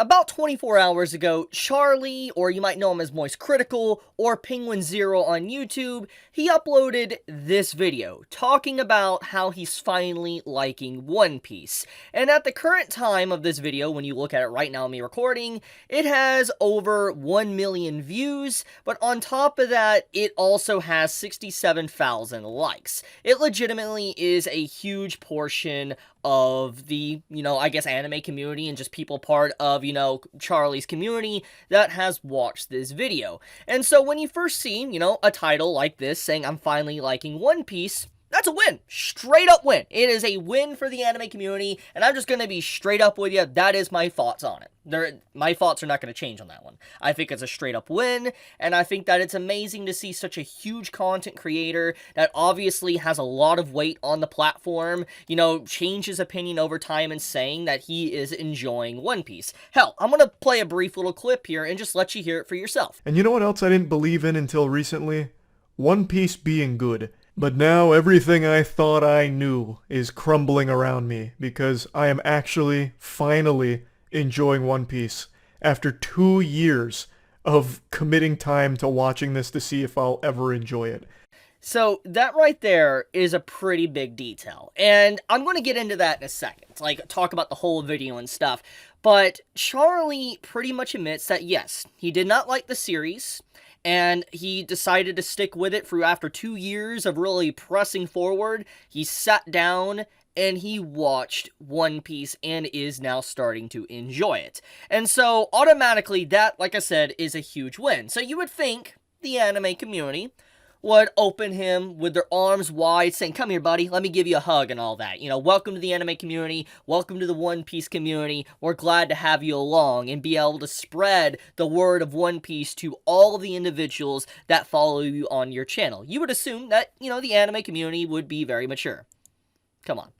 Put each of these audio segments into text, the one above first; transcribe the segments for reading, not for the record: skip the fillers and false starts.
about 24 hours ago, Charlie, or you might know him as Moist Critical, or Penguin Zero on YouTube, he uploaded this video talking about how he's finally liking One Piece. And at the current time of this video, when you look at it right now, me recording, it has over 1 million views, but on top of that, it also has 67,000 likes. It legitimately is a huge portion of the, I guess anime community and just people part of, Charlie's community that has watched this video. And so when you first see, a title like this saying I'm finally liking One Piece, that's a win. Straight up win. It is a win for the anime community, and I'm just going to be straight up with you. That is my thoughts on it. My thoughts are not going to change on that one. I think it's a straight up win, and I think that it's amazing to see such a huge content creator that obviously has a lot of weight on the platform, change his opinion over time and saying that he is enjoying One Piece. Hell, I'm going to play a brief little clip here and just let you hear it for yourself. And you know what else I didn't believe in until recently? One Piece being good. But now everything I thought I knew is crumbling around me because I am actually, finally, enjoying One Piece after 2 years of committing time to watching this to see if I'll ever enjoy it. So that right there is a pretty big detail, and I'm going to get into that in a second, talk about the whole video and stuff, but Charlie pretty much admits that yes, he did not like the series, and he decided to stick with it for after 2 years of really pressing forward. He sat down and he watched One Piece and is now starting to enjoy it. And so automatically that, like I said, is a huge win. So you would think the anime community would open him with their arms wide, saying, come here, buddy, let me give you a hug and all that. Welcome to the anime community, welcome to the One Piece community, we're glad to have you along, and be able to spread the word of One Piece to all of the individuals that follow you on your channel. You would assume that, the anime community would be very mature. Come on.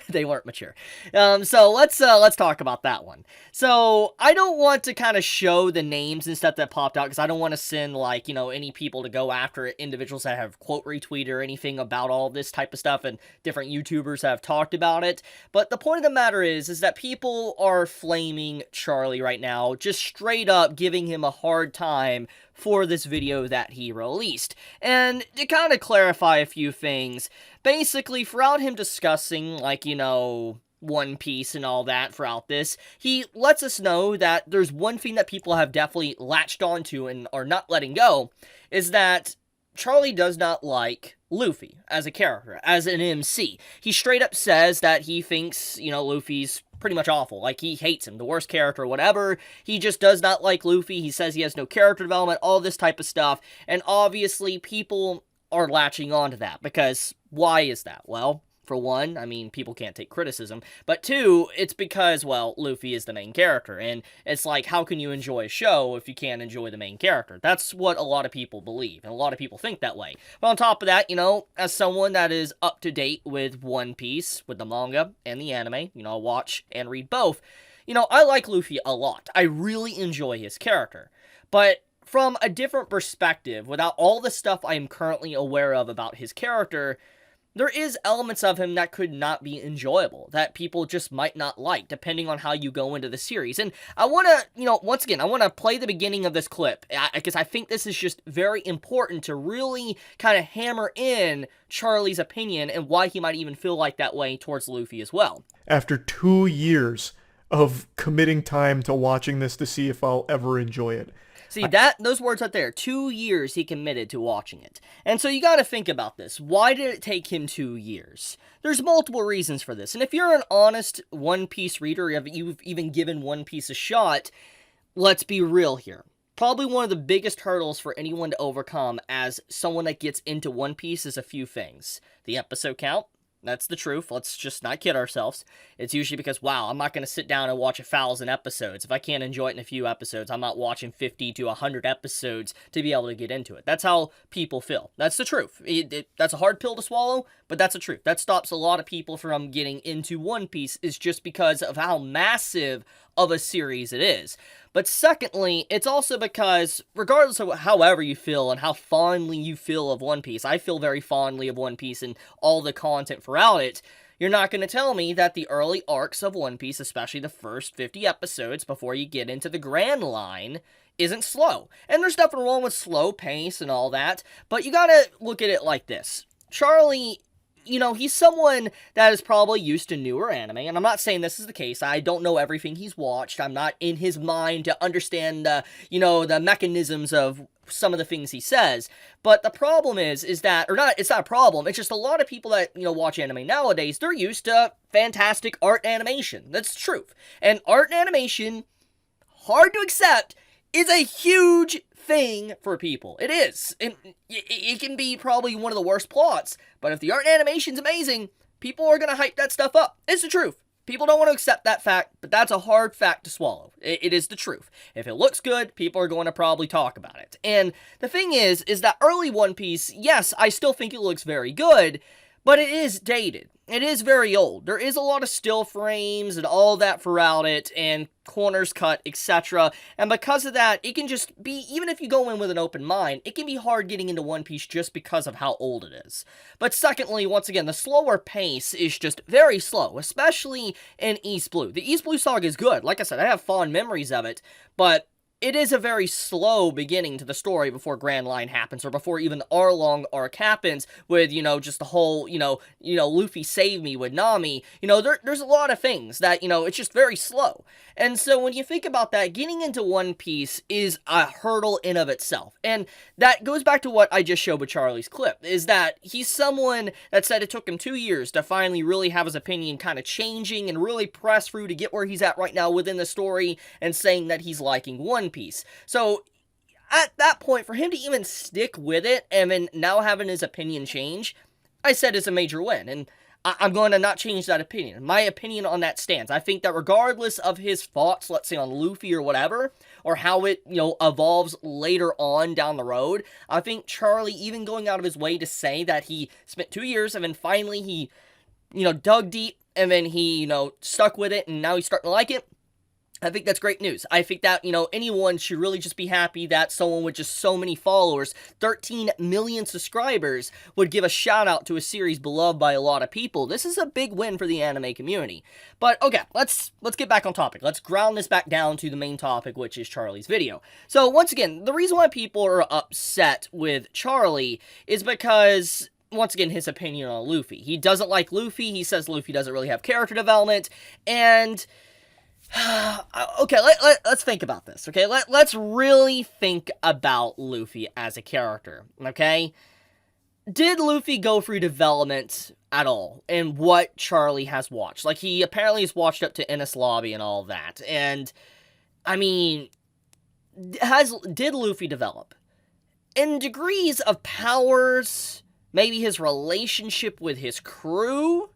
They weren't mature. So let's talk about that one. So I don't want to kind of show the names and stuff that popped out because I don't want to send any people to go after individuals that have quote retweeted or anything about all this type of stuff, and different YouTubers have talked about it. But the point of the matter is that people are flaming Charlie right now, just straight up giving him a hard time for this video that he released. And to kind of clarify a few things, basically throughout him discussing One Piece and all that throughout this, he lets us know that there's one thing that people have definitely latched onto and are not letting go, is that Charlie does not like Luffy as a character, as an MC. He straight up says that he thinks, Luffy's pretty much awful. He hates him, the worst character, whatever. He just does not like Luffy. He says he has no character development, all this type of stuff. And obviously, people are latching onto that, because why is that? Well, for one, people can't take criticism, but two, it's because, Luffy is the main character, and it's how can you enjoy a show if you can't enjoy the main character? That's what a lot of people believe, and a lot of people think that way. But on top of that, as someone that is up to date with One Piece, with the manga and the anime, I watch and read both, I like Luffy a lot. I really enjoy his character, but from a different perspective, without all the stuff I am currently aware of about his character, there is elements of him that could not be enjoyable, that people just might not like, depending on how you go into the series. And I want to, once again, I want to play the beginning of this clip, because I think this is just very important to really kind of hammer in Charlie's opinion and why he might even feel like that way towards Luffy as well. After 2 years of committing time to watching this to see if I'll ever enjoy it. See, those words right there, 2 years he committed to watching it. And so you gotta think about this. Why did it take him 2 years? There's multiple reasons for this. And if you're an honest One Piece reader, you've even given One Piece a shot, let's be real here. Probably one of the biggest hurdles for anyone to overcome as someone that gets into One Piece is a few things. The episode count. That's the truth. Let's just not kid ourselves. It's usually because, wow, I'm not going to sit down and watch 1,000 episodes. If I can't enjoy it in a few episodes, I'm not watching 50 to 100 episodes to be able to get into it. That's how people feel. That's the truth. That's a hard pill to swallow, but that's the truth. That stops a lot of people from getting into One Piece, is just because of how massive of a series it is. But secondly, it's also because, regardless of however you feel and how fondly you feel of One Piece, I feel very fondly of One Piece and all the content throughout it, You're not going to tell me that the early arcs of One Piece, especially the first 50 episodes before you get into the Grand Line, isn't slow. And there's nothing wrong with slow pace and all that, but you gotta look at it like this. Charlie, he's someone that is probably used to newer anime, and I'm not saying this is the case. I don't know everything he's watched. I'm not in his mind to understand, the mechanisms of some of the things he says. But the problem is that, or not, it's not a problem, it's just a lot of people that, watch anime nowadays, they're used to fantastic art animation. That's the truth. And art animation, hard to accept, is a huge thing for people. It is. It can be probably one of the worst plots, but if the art animation's amazing, people are going to hype that stuff up. It's the truth. People don't want to accept that fact, but that's a hard fact to swallow. It is the truth. If it looks good, people are going to probably talk about it. And the thing is that early One Piece, yes, I still think it looks very good, but it is dated. It is very old. There is a lot of still frames and all that throughout it, and corners cut, etc. And because of that, it can just be, even if you go in with an open mind, it can be hard getting into One Piece just because of how old it is. But secondly, once again, the slower pace is just very slow, especially in East Blue. The East Blue saga is good. Like I said, I have fond memories of it, but it is a very slow beginning to the story before Grand Line happens, or before even the Arlong arc happens, with, just the whole, Luffy save me with Nami. There's a lot of things that, it's just very slow. And so when you think about that, getting into One Piece is a hurdle in of itself. And that goes back to what I just showed with Charlie's clip, is that he's someone that said it took him 2 years to finally really have his opinion kind of changing and really press through to get where he's at right now within the story, and saying that he's liking One Piece. So at that point, for him to even stick with it and then now having his opinion change, I said is a major win. And I'm going to not change that opinion. My opinion on that stands. I think that regardless of his thoughts, let's say on Luffy or whatever, or how it, evolves later on down the road, I think Charlie even going out of his way to say that he spent 2 years and then finally he, dug deep and then he, stuck with it and now he's starting to like it, I think that's great news. I think that, anyone should really just be happy that someone with just so many followers, 13 million subscribers, would give a shout out to a series beloved by a lot of people. This is a big win for the anime community. But, okay, let's get back on topic. Let's ground this back down to the main topic, which is Charlie's video. So, once again, the reason why people are upset with Charlie is because, once again, his opinion on Luffy. He doesn't like Luffy. He says Luffy doesn't really have character development, and okay, let's think about this, okay? Let's really think about Luffy as a character, okay? Did Luffy go through development at all in what Charlie has watched? Like, he apparently has watched up to Enies Lobby and all that, and, I mean, did Luffy develop? In degrees of powers, maybe his relationship with his crew?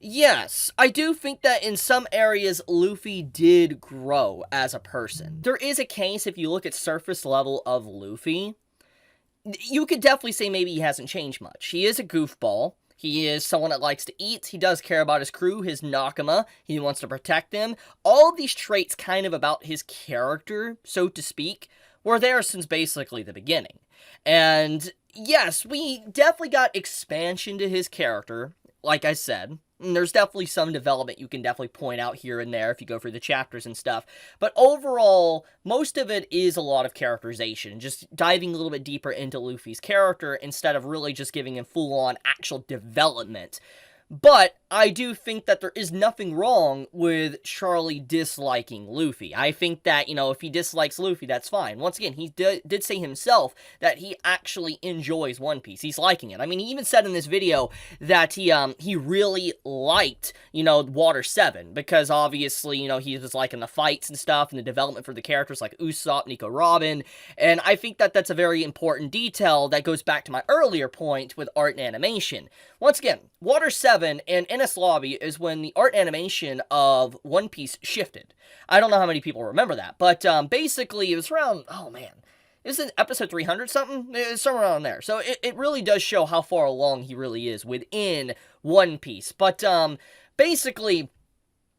Yes, I do think that in some areas, Luffy did grow as a person. There is a case, if you look at surface level of Luffy, you could definitely say maybe he hasn't changed much. He is a goofball. He is someone that likes to eat. He does care about his crew, his Nakama. He wants to protect them. All of these traits kind of about his character, so to speak, were there since basically the beginning. And yes, we definitely got expansion to his character, like I said. And there's definitely some development you can definitely point out here and there if you go through the chapters and stuff. But overall, most of it is a lot of characterization. Just diving a little bit deeper into Luffy's character instead of really just giving him full-on actual development. But I do think that there is nothing wrong with Charlie disliking Luffy. I think that, if he dislikes Luffy, that's fine. Once again, he did say himself that he actually enjoys One Piece. He's liking it. I mean, he even said in this video that he really liked, Water 7, because obviously, he was liking the fights and stuff, and the development for the characters like Usopp, Nico Robin, and I think that that's a very important detail that goes back to my earlier point with art and animation. Once again, Water 7 and Enies Lobby is when the art animation of One Piece shifted. I don't know how many people remember that, but basically it was around, oh man, is it episode 300 something? It's somewhere around there. So it really does show how far along he really is within One Piece. But basically,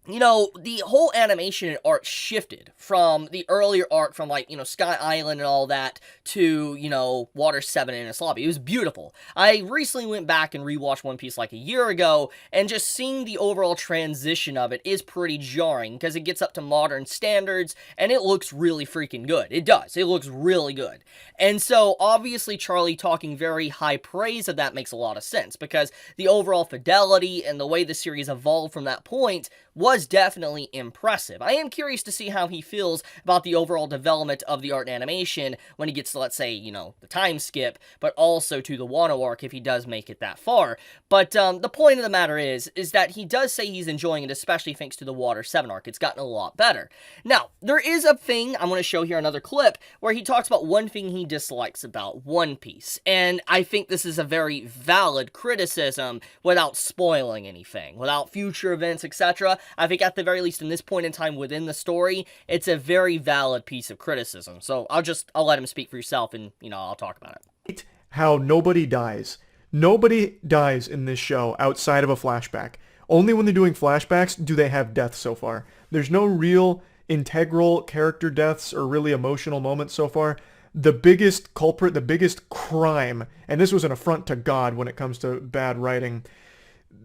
you know, the whole animation and art shifted from the earlier arc from, like, you know, Sky Island and all that to, you know, Water 7 and Enies Lobby. It was beautiful. I recently went back and rewatched One Piece like a year ago, and just seeing the overall transition of it is pretty jarring, because it gets up to modern standards, and it looks really freaking good. It does. It looks really good. And so, obviously, Charlie talking very high praise of that makes a lot of sense, because the overall fidelity and the way the series evolved from that point was definitely impressive. I am curious to see how he feels about the overall development of the art and animation when he gets to, let's say, you know, the time skip, but also to the Wano arc if he does make it that far. But the point of the matter is that he does say he's enjoying it, especially thanks to the Water 7 arc. It's gotten a lot better. Now, there is a thing, I'm going to show here another clip, where he talks about one thing he dislikes about One Piece, and I think this is a very valid criticism without spoiling anything, without future events, etc. I think at the very least in this point in time within the story, it's a very valid piece of criticism. So I'll let him speak for yourself, and, you know, I'll talk about it. How nobody dies. Nobody dies in this show outside of a flashback. Only when they're doing flashbacks do they have deaths so far. There's no real integral character deaths or really emotional moments so far. The biggest culprit, the biggest crime, and this was an affront to God when it comes to bad writing,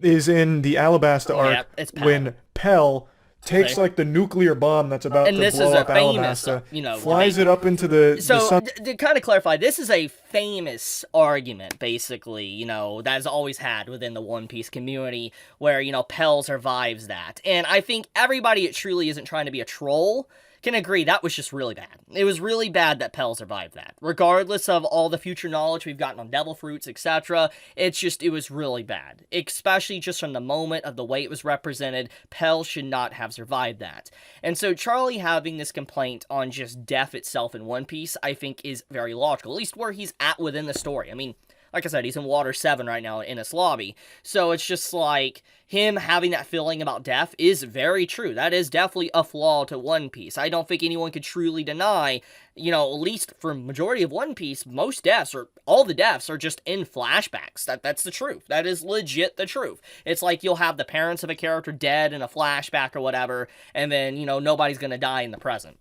is in the Alabasta arc when Pell takes like the nuclear bomb that's about to blow up Alabasta, you know, flies it up into the sun. To kind of clarify, this is a famous argument, basically, you know, that has always had within the One Piece community, where, you know, Pell survives that. And I think everybody that truly isn't trying to be a troll can agree that was just really bad. It was really bad that Pell survived that. Regardless of all the future knowledge we've gotten on devil fruits, etc., it was really bad. Especially just from the moment of the way it was represented, Pell should not have survived that. And so Charlie having this complaint on just death itself in One Piece, I think is very logical, at least where he's at within the story. I mean, like I said, he's in Water 7 right now in Enies Lobby. So it's just like, him having that feeling about death is very true. That is definitely a flaw to One Piece. I don't think anyone could truly deny, you know, at least for majority of One Piece, most deaths, or all the deaths, are just in flashbacks. That's the truth. That is legit the truth. It's like you'll have the parents of a character dead in a flashback or whatever, and then, you know, nobody's gonna die in the present.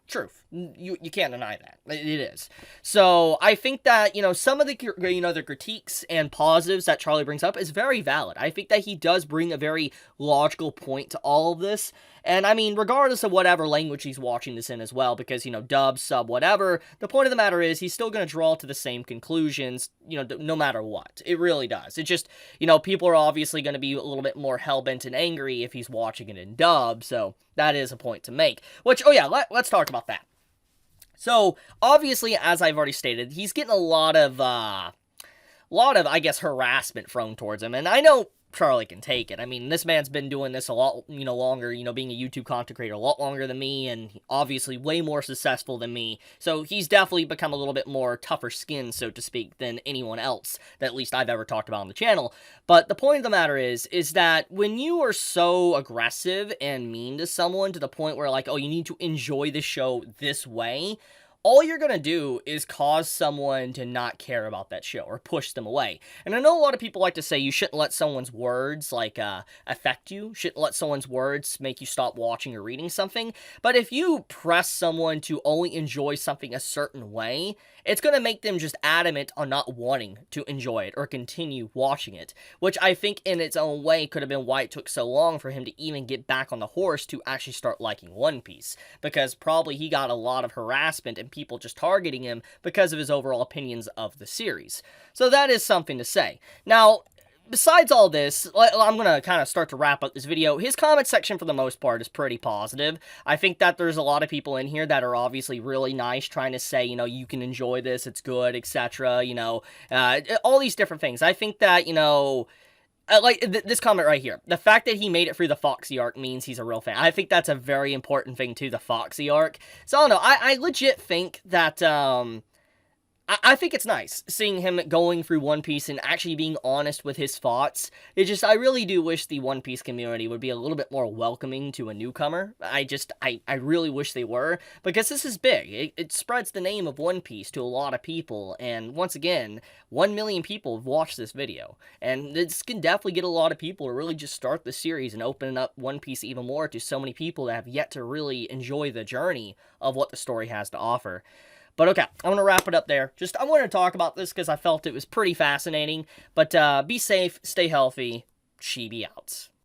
Truth. You can't deny that. It is. So I think that, you know, some of the, you know, the critiques and positives that Charlie brings up is very valid. I think that he does bring a very logical point to all of this. And I mean, regardless of whatever language he's watching this in as well, because, you know, dub, sub, whatever, the point of the matter is he's still going to draw to the same conclusions, you know, no matter what. It really does. It just, you know, people are obviously going to be a little bit more hellbent and angry if he's watching it in dub, so that is a point to make. Which, oh yeah, let's talk about that. So, obviously, as I've already stated, he's getting a lot of, I guess, harassment thrown towards him, and I know Charlie can take it. I mean, this man's been doing this a lot, you know, longer, you know, being a YouTube content creator a lot longer than me, and obviously way more successful than me, so he's definitely become a little bit more tougher skinned, so to speak, than anyone else that at least I've ever talked about on the channel. But the point of the matter is that when you are so aggressive and mean to someone to the point where, like, oh, you need to enjoy the show this way, all you're going to do is cause someone to not care about that show or push them away. And I know a lot of people like to say you shouldn't let someone's words, like, affect you. Shouldn't let someone's words make you stop watching or reading something. But if you press someone to only enjoy something a certain way, it's going to make them just adamant on not wanting to enjoy it or continue watching it. Which I think in its own way could have been why it took so long for him to even get back on the horse to actually start liking One Piece. Because probably he got a lot of harassment and people just targeting him because of his overall opinions of the series. So that is something to say. Now, besides all this, I'm going to kind of start to wrap up this video. His comment section, for the most part, is pretty positive. I think that there's a lot of people in here that are obviously really nice, trying to say, you know, you can enjoy this, it's good, etc., you know, all these different things. I think that, you know, like this comment right here, the fact that he made it through the Foxy arc means he's a real fan. I think that's a very important thing to the Foxy arc. So I don't know, I legit think that, I think it's nice seeing him going through One Piece and actually being honest with his thoughts. It just, I really do wish the One Piece community would be a little bit more welcoming to a newcomer. I really wish they were, because this is big. It spreads the name of One Piece to a lot of people, and once again, 1 million people have watched this video. And this can definitely get a lot of people to really just start the series and open up One Piece even more to so many people that have yet to really enjoy the journey of what the story has to offer. But okay, I'm going to wrap it up there. I wanted to talk about this because I felt it was pretty fascinating. But be safe, stay healthy, Chibi out.